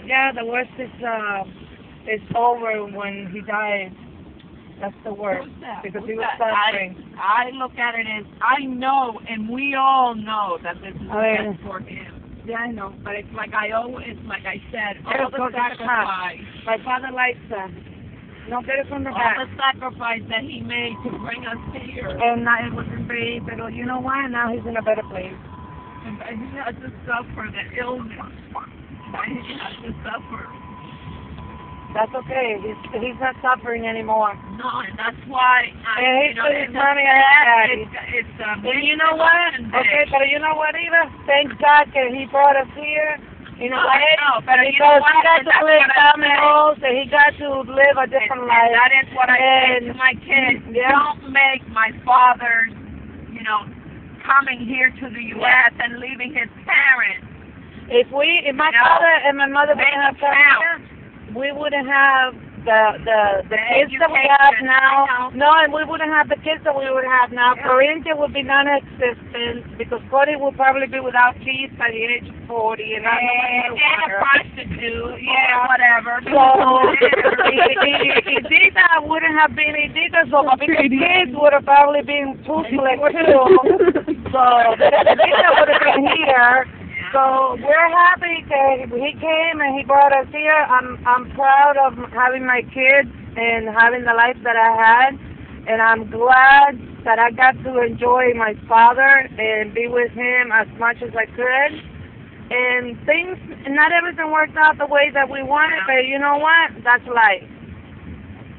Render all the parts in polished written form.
Yeah, the worst is over when he died. That's the worst because he was suffering. I look at it as I know, and we all know that this is best for him. Yeah, I know. But it's like I said, all Pero the go to the top. sacrifice, My father likes that. No get it from the all back. the sacrifice that he made to bring us here. And now it wasn't paid, but you know why? Now he's in a better place. And he had to suffer the illness. And he had to suffer. That's okay. He's not suffering anymore. No, and that's why And he's with his mommy and daddy. It's And you know what? Okay, but you know what, Eva? Thank God that he brought us here. You know what? But you Because know what? he got to live dominoes, and he got to live a different life. That is what I say to my kids. Yeah. Don't make my father's, coming here to the U.S. and leaving his parents. If my father and my mother wouldn't have come here, we wouldn't have the kids that we have now. No, and we wouldn't have the kids that we would have now. Corinthia would be non-existent because Cody would probably be without teeth by the age of 40 and not and a prostitute, whatever. So, Edita wouldn't have been Edita, so my kids would have probably been toothless too. So, Edita would have been here. So we're happy that he came and he brought us here. I'm proud of having my kids and having the life that I had, and I'm glad that I got to enjoy my father and be with him as much as I could. And not everything worked out the way that we wanted, but you know what? That's life.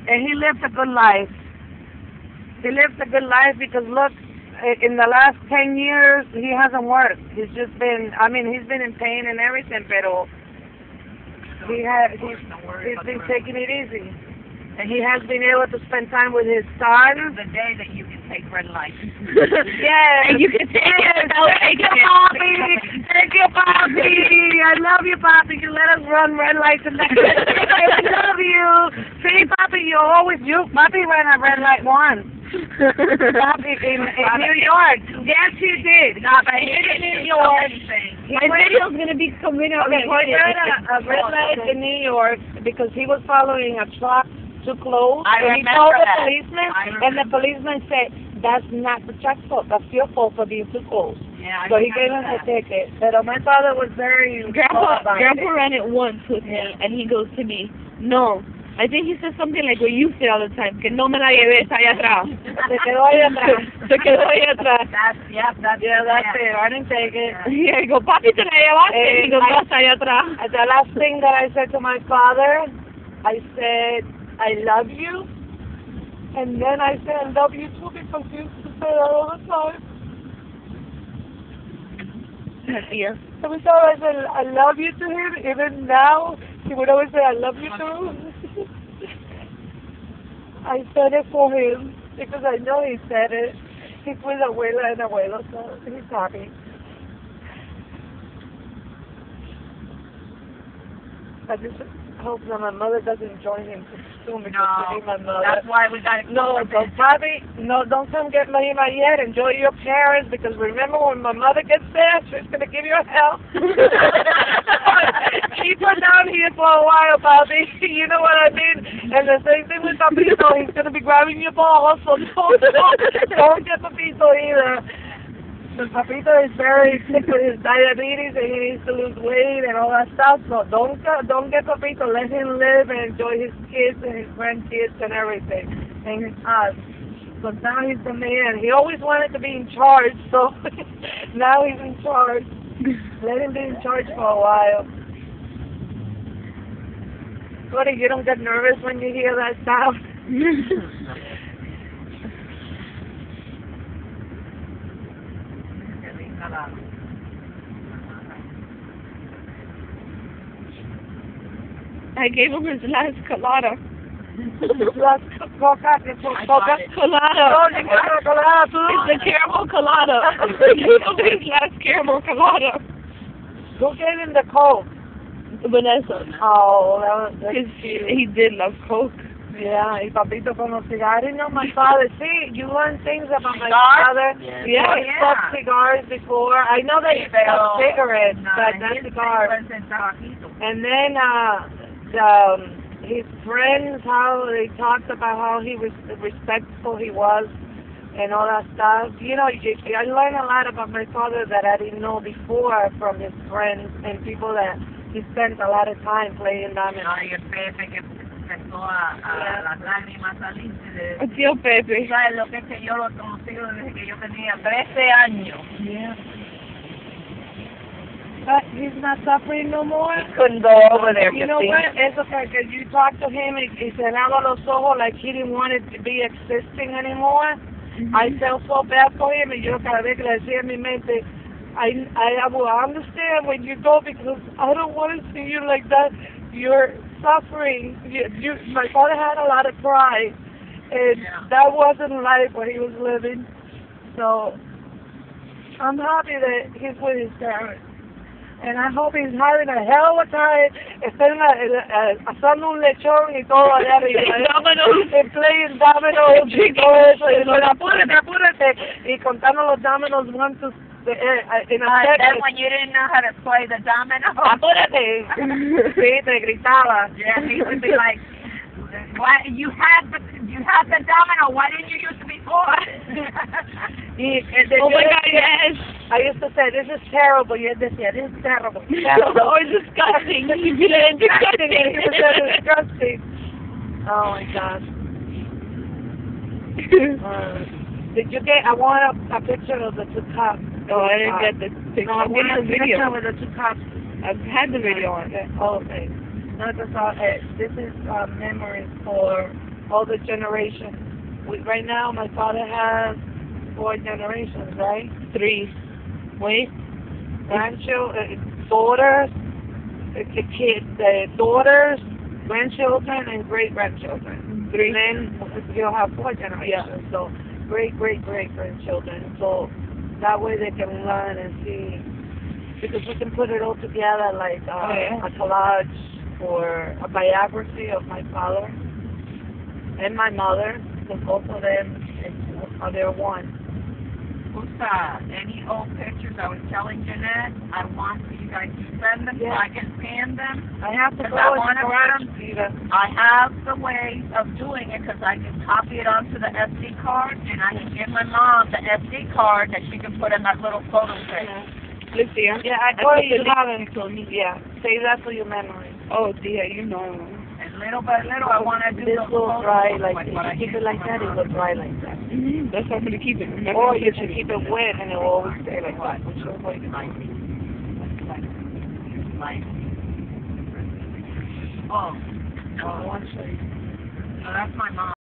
And he lived a good life. He lived a good life because look, in the last 10 years, he hasn't worked. He's been in pain and everything, but he's been taking it easy. And he has been able to spend time with his son. The day that you can take red light. Yes. And you can take it. Thank you, Poppy. Thank you, Poppy. I love you, Poppy. You let us run red lights and that. I love you. See, Poppy, Poppy ran a red light once. Poppy in New York. Yes, he did. No, but he didn't in New York. My video's gonna be coming out. Okay, he ran a red light in New York because he was following a truck too close. And he told the policeman, and the policeman said, "That's not the truck's fault. That's your fault for being too close." Yeah, so he gave him a ticket. But my father was very Grandpa ran it once with me, and he goes to me, "No." I think he said something like what you say all the time, que no me la lleves allá atrás. Se quedó ahí atrás. Se quedó ahí atrás. That's it. I didn't take it. Yeah, I go, papi, te la llevaste. He goes, no, está allá atrás. The last thing that I said to my father, I said, "I love you." And then I said, "I love you too," because he used to say that all the time. Yeah. Every time I said, "I love you" to him, even now, he would always say, "I love you too." I said it for him because I know he said it. He's with abuela and abuelo, so he's happy. I just hope that my mother doesn't join him soon because I need my mother. That's why we got to don't come get Mahima yet. Enjoy your parents because remember when my mother gets there, she's going to give you hell. Keep her down here for a while, Bobby. You know what I mean? And the same thing with Papito. He's going to be grabbing your balls, so don't get Papito either. Because Papito is very sick with his diabetes and he needs to lose weight and all that stuff. So don't get Papito. Let him live and enjoy his kids and his grandkids and everything. And us. So now he's the man. He always wanted to be in charge, so now he's in charge. Let him be in charge for a while. Cody, you don't get nervous when you hear that sound? I gave him his last colada. Last colada. Colada. Oh, you got a colada too? It's the caramel colada. I gave him his last caramel colada. Who gave him the Coke? Vanessa. Oh, that was cute. He did love Coke. Yeah, y Papito con los cigarros. I know my father. See, you learn things about my father. Yeah. He smoked cigars before. I know that he smoked cigarettes, but not cigars. And then his friends, how they talked about how he was respectful he was and all that stuff. You know, I learned a lot about my father that I didn't know before from his friends and people that he spent a lot of time playing dominoes. Ay, el Pepe que empezó a las lágrimas salirse de... Tío Pepe. ¿Sabes lo que es que yo lo he conocido desde que yo tenía 13 años? Yeah. But he's not suffering no more. He couldn't go over there. You know what? It's okay, because you talked to him, y cerraba los ojos like he didn't want it to be existing anymore. I felt so bad for him, y yo cada vez que le decía en mi mente, I will understand when you go because I don't want to see you like that. You're suffering. My father had a lot of pride, and that wasn't life what he was living. So I'm happy that he's with his parents. And I hope he's having a hell of a time. Está asando un lechón y todo allá arriba. And playing dominoes y todo eso. Y apúrate. Y contando los dominoes one to in a second. Then when you didn't know how to play the domino. Apúrate. Sí, te gritaba. Yeah, he would be like, "Why you had the domino? Why didn't you use it before?" Oh my God, yes. I used to say, this is terrible. You decía, this is terrible. Oh, it's disgusting. You feel it disgusting. Oh my God. Did you get? I want a picture of the two cups. Oh, I didn't get the picture. No, I I'm want getting a the video. picture with the two cups. I've had the video on. Oh, okay. No, that's all. This is memories for all the generations. Right now, my father has 4 generations, right? 3. Wait. Grandchildren, daughters, daughters, grandchildren, and great-grandchildren. 3. Then you'll have 4 generations. Yeah. So great-great-great-grandchildren. So that way they can learn and see. Because we can put it all together like a collage or a biography of my father and my mother. Because both of them they're one. Any old pictures, I was telling Jeanette, I want for you guys to send them so I can scan them. I have to go I have the way of doing it because I can copy it onto the SD card and I can give my mom the SD card that she can put in that little photo thing. Lucia. Yeah, I thought you have it. Yeah, save that for your memory. Oh, dear, you know. And little by little, I want to do this will dry like this. If you keep it like that, it will dry like that. That's how I'm going to keep it. Remember, or you can keep it wet and it will always stay like that. Oh, that's my mom.